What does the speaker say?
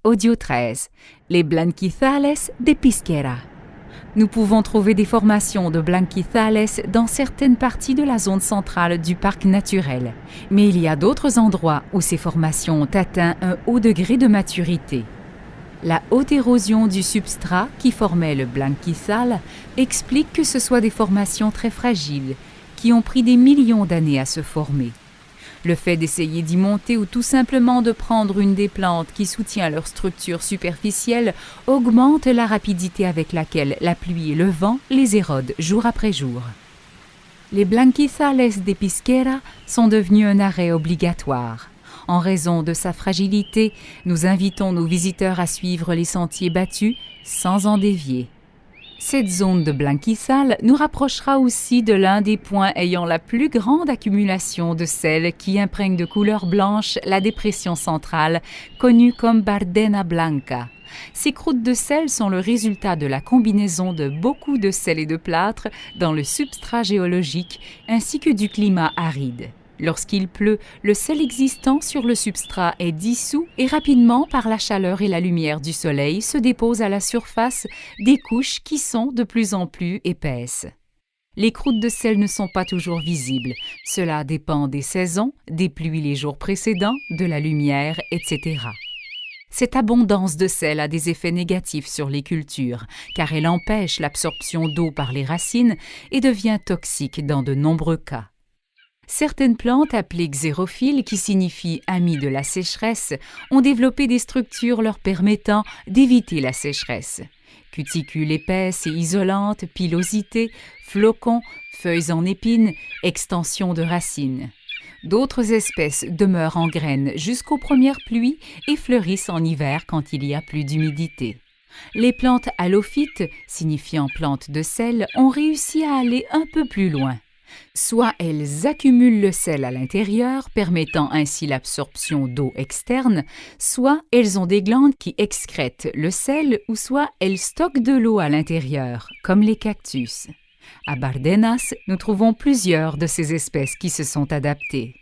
Audio 13. Les Blanquizales de Pisquera. Nous pouvons trouver des formations de blanquizales dans certaines parties de la zone centrale du parc naturel, mais il y a d'autres endroits où ces formations ont atteint un haut degré de maturité. La haute érosion du substrat qui formait le blanquizal explique que ce soit des formations très fragiles, qui ont pris des millions d'années à se former. Le fait d'essayer d'y monter ou tout simplement de prendre une des plantes qui soutient leur structure superficielle augmente la rapidité avec laquelle la pluie et le vent les érodent jour après jour. Les Blanquizales de Pisquera sont devenus un arrêt obligatoire. En raison de sa fragilité, nous invitons nos visiteurs à suivre les sentiers battus sans en dévier. Cette zone de blanquizal nous rapprochera aussi de l'un des points ayant la plus grande accumulation de sel qui imprègne de couleur blanche la dépression centrale, connue comme Bardena Blanca. Ces croûtes de sel sont le résultat de la combinaison de beaucoup de sel et de plâtre dans le substrat géologique ainsi que du climat aride. Lorsqu'il pleut, le sel existant sur le substrat est dissous et rapidement, par la chaleur et la lumière du soleil, se dépose à la surface des couches qui sont de plus en plus épaisses. Les croûtes de sel ne sont pas toujours visibles. Cela dépend des saisons, des pluies les jours précédents, de la lumière, etc. Cette abondance de sel a des effets négatifs sur les cultures, car elle empêche l'absorption d'eau par les racines et devient toxique dans de nombreux cas. Certaines plantes appelées xérophiles, qui signifient amies de la sécheresse, ont développé des structures leur permettant d'éviter la sécheresse. Cuticules épaisses et isolantes, pilosité, flocons, feuilles en épines, extension de racines. D'autres espèces demeurent en graines jusqu'aux premières pluies et fleurissent en hiver quand il y a plus d'humidité. Les plantes halophytes, signifiant plantes de sel, ont réussi à aller un peu plus loin. Soit elles accumulent le sel à l'intérieur, permettant ainsi l'absorption d'eau externe, soit elles ont des glandes qui excrètent le sel, ou soit elles stockent de l'eau à l'intérieur, comme les cactus. À Bardenas, nous trouvons plusieurs de ces espèces qui se sont adaptées.